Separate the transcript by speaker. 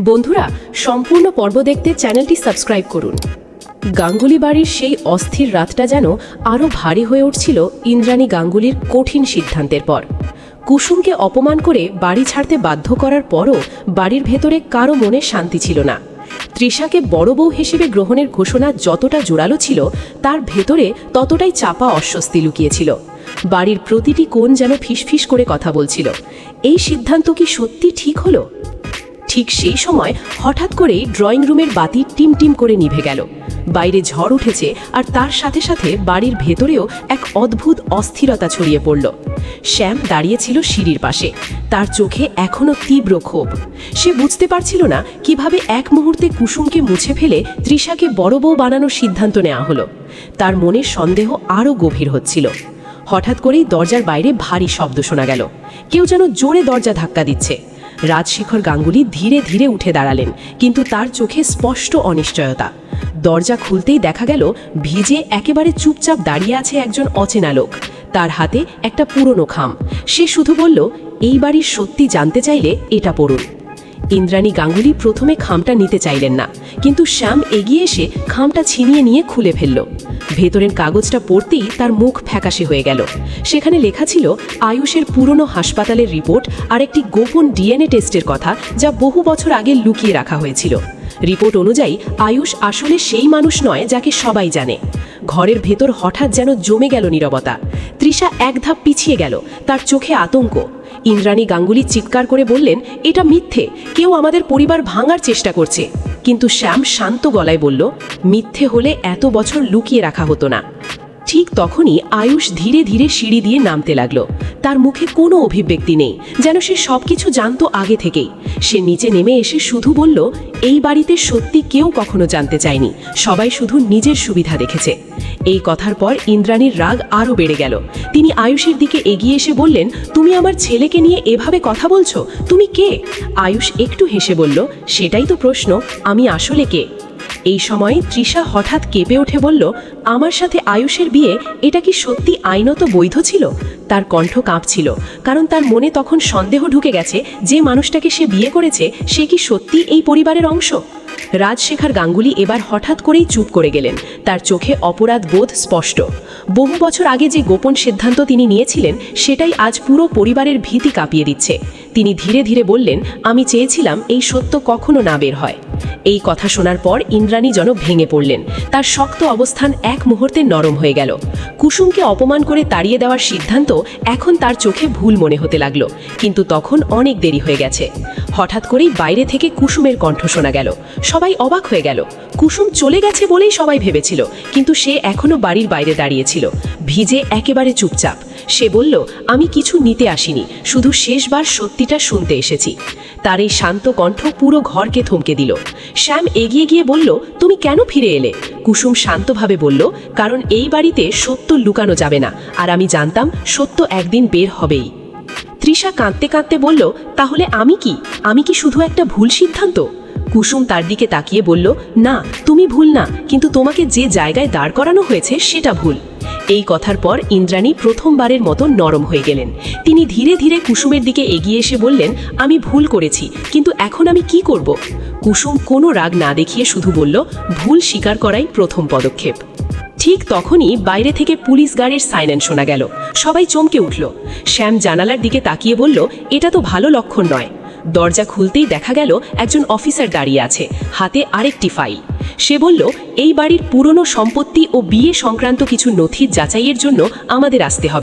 Speaker 1: বন্ধুরা, সম্পূর্ণ পর্ব দেখতে চ্যানেলটি সাবস্ক্রাইব করুন। গাঙ্গুলি বাড়ির সেই অস্থির রাতটা যেন আরও ভারী হয়ে উঠছিল ইন্দ্রাণী গাঙ্গুলির কঠিন সিদ্ধান্তের পর। কুসুমকে অপমান করে বাড়ি ছাড়তে বাধ্য করার পরও বাড়ির ভেতরে কারো মনে শান্তি ছিল না। তৃষাকে বড় বউ হিসেবে গ্রহণের ঘোষণা যতটা জোরালো ছিল, তার ভেতরে ততটাই চাপা অস্বস্তি লুকিয়েছিল। বাড়ির প্রতিটি কোণ যেন ফিসফিস করে কথা বলছিল। এই সিদ্ধান্ত কি সত্যি ঠিক হলো? ঠিক সেই সময় হঠাৎ করেই ড্রয়িং রুমের বাতি টিম টিম করে নিভে গেল। বাইরে ঝড় উঠেছে, আর তার সাথে সাথে বাড়ির ভেতরেও এক অদ্ভুত অস্থিরতা ছড়িয়ে পড়ল। শ্যাম দাঁড়িয়েছিল সিঁড়ির পাশে, তার চোখে এখনো তীব্র ক্ষোভ। সে বুঝতে পারছিল না কিভাবে এক মুহূর্তে কুসুমকে মুছে ফেলে তৃষাকে বড় বউ বানানোর সিদ্ধান্ত নেওয়া হলো। তার মনে সন্দেহ আরও গভীর হচ্ছিল। হঠাৎ করেই দরজার বাইরে ভারী শব্দ শোনা গেল। কেউ যেন জোরে দরজা ধাক্কা দিচ্ছে। রাজশেখর গাঙ্গুলি ধীরে ধীরে উঠে দাঁড়ালেন, কিন্তু তার চোখে স্পষ্ট অনিশ্চয়তা। দরজা খুলতেই দেখা গেল ভিজে একেবারে চুপচাপ দাঁড়িয়ে আছে একজন অচেনা লোক। তার হাতে একটা পুরনো খাম। সে শুধু বলল, এই বাড়ির সত্যি জানতে চাইলে এটা পড়ুন। ইন্দ্রাণী গাঙ্গুলি প্রথমে খামটা নিতে চাইলেন না, কিন্তু শ্যাম এগিয়ে এসে খামটা ছিনিয়ে নিয়ে খুলে ফেলল। ভেতরের কাগজটা পড়তেই তার মুখ ফ্যাকাশে হয়ে গেল। সেখানে লেখা ছিল আয়ুষের পুরনো হাসপাতালের রিপোর্ট আর একটি গোপন ডিএনএ টেস্টের কথা, যা বহু বছর আগে লুকিয়ে রাখা হয়েছিল। রিপোর্ট অনুযায়ী আয়ুষ আসলে সেই মানুষ নয় যাকে সবাই জানে। ঘরের ভেতর হঠাৎ যেন জমে গেল নীরবতা। তৃষা এক ধাপ পিছিয়ে গেল, তার চোখে আতঙ্ক। ইন্দ্রাণী গাঙ্গুলি চিৎকার করে বললেন, এটা মিথ্যে, কেউ আমাদের পরিবার ভাঙার চেষ্টা করছে। কিন্তু শ্যাম শান্ত গলায় বলল, মিথ্যে হলে এত বছর লুকিয়ে রাখা হতো না। ঠিক তখনই আয়ুষ ধীরে ধীরে সিঁড়ি দিয়ে নামতে লাগলো। তার মুখে কোনো অভিব্যক্তি নেই, যেন সে সবকিছু জানতো আগে থেকেই। সে নিচে নেমে এসে শুধু বলল, এই বাড়িতে সত্যি কেউ কখনো জানতে চায়নি, সবাই শুধু নিজের সুবিধা দেখেছে। এই কথার পর ইন্দ্রাণীর রাগ আরও বেড়ে গেল। তিনি আয়ুষের দিকে এগিয়ে এসে বললেন, তুমি আমার ছেলেকে নিয়ে এভাবে কথা বলছো? তুমি কে? আয়ুষ একটু হেসে বলল, সেটাই তো প্রশ্ন, আমি আসলে কে? এই সময় তৃষা হঠাৎ কেঁপে উঠে বলল, আমার সাথে আয়ুষের বিয়ে, এটা কি সত্যি আইনত বৈধ ছিল? তার কণ্ঠ কাঁপছিল, কারণ তার মনে তখন সন্দেহ ঢুকে গেছে যে মানুষটাকে সে বিয়ে করেছে সে কি সত্যি এই পরিবারের অংশ। রাজশেখর গাঙ্গুলি এবার হঠাৎ করেই চুপ করে গেলেন। তার চোখে অপরাধ বোধ স্পষ্ট। বহু বছর আগে যে গোপন সিদ্ধান্ত তিনি নিয়েছিলেন, সেটাই আজ পুরো পরিবারের ভীতি কাঁপিয়ে দিচ্ছে। তিনি ধীরে ধীরে বললেন, আমি চেয়েছিলাম এই সত্য কখনো না বের হয়। এই কথা শোনার পর ইন্দ্রাণী যেন ভেঙে পড়লেন। তার শক্ত অবস্থান এক মুহূর্তে নরম হয়ে গেল। কুসুমকে অপমান করে তাড়িয়ে দেওয়ার সিদ্ধান্ত এখন তার চোখে ভুল মনে হতে লাগলো, কিন্তু তখন অনেক দেরি হয়ে গেছে। হঠাৎ করেই বাইরে থেকে কুসুমের কণ্ঠ শোনা গেল। সবাই অবাক হয়ে গেল। কুসুম চলে গেছে বলেই সবাই ভেবেছিল, কিন্তু সে এখনো বাড়ির বাইরে দাঁড়িয়েছিল, ভিজে একেবারে চুপচাপ। সে বলল, আমি কিছু নিতে আসিনি, শুধু শেষবার সত্যিটা শুনতে এসেছি। তার এই শান্ত কণ্ঠ পুরো ঘরকে থমকে দিল। শ্যাম এগিয়ে গিয়ে বলল, তুমি কেন ফিরে এলে? কুসুম শান্তভাবে বলল, কারণ এই বাড়িতে সত্য লুকানো যাবে না, আর আমি জানতাম সত্য একদিন বের হবেই। তৃষা কাঁদতে কাঁদতে বলল, তাহলে আমি কি শুধু একটা ভুল সিদ্ধান্ত? কুসুম তার দিকে তাকিয়ে বলল, না, তুমি ভুল না, কিন্তু তোমাকে যে জায়গায় দাঁড় করানো হয়েছে সেটা ভুল। এই কথার পর ইন্দ্রাণী প্রথমবারের মতো নরম হয়ে গেলেন। তিনি ধীরে ধীরে কুসুমের দিকে এগিয়ে এসে বললেন, আমি ভুল করেছি, কিন্তু এখন আমি কি করব? কুসুম কোনো রাগ না দেখিয়ে শুধু বলল, ভুল স্বীকার করাই প্রথম পদক্ষেপ। ঠিক তখনই বাইরে থেকে পুলিশ গাড়ির সাইরেন শোনা গেল। সবাই চমকে উঠল। শ্যাম জানালার দিকে তাকিয়ে বলল, এটা তো ভালো লক্ষণ নয়। দরজা খুলতেই দেখা গেল একজন অফিসার দাঁড়িয়ে আছে, হাতে আরেকটি ফাইল। সে বলল, এই বাড়ির পুরনো সম্পত্তি ও বিয়ে সংক্রান্ত কিছু নথির যাচাইয়ের জন্য আমাদের আসতে হবে।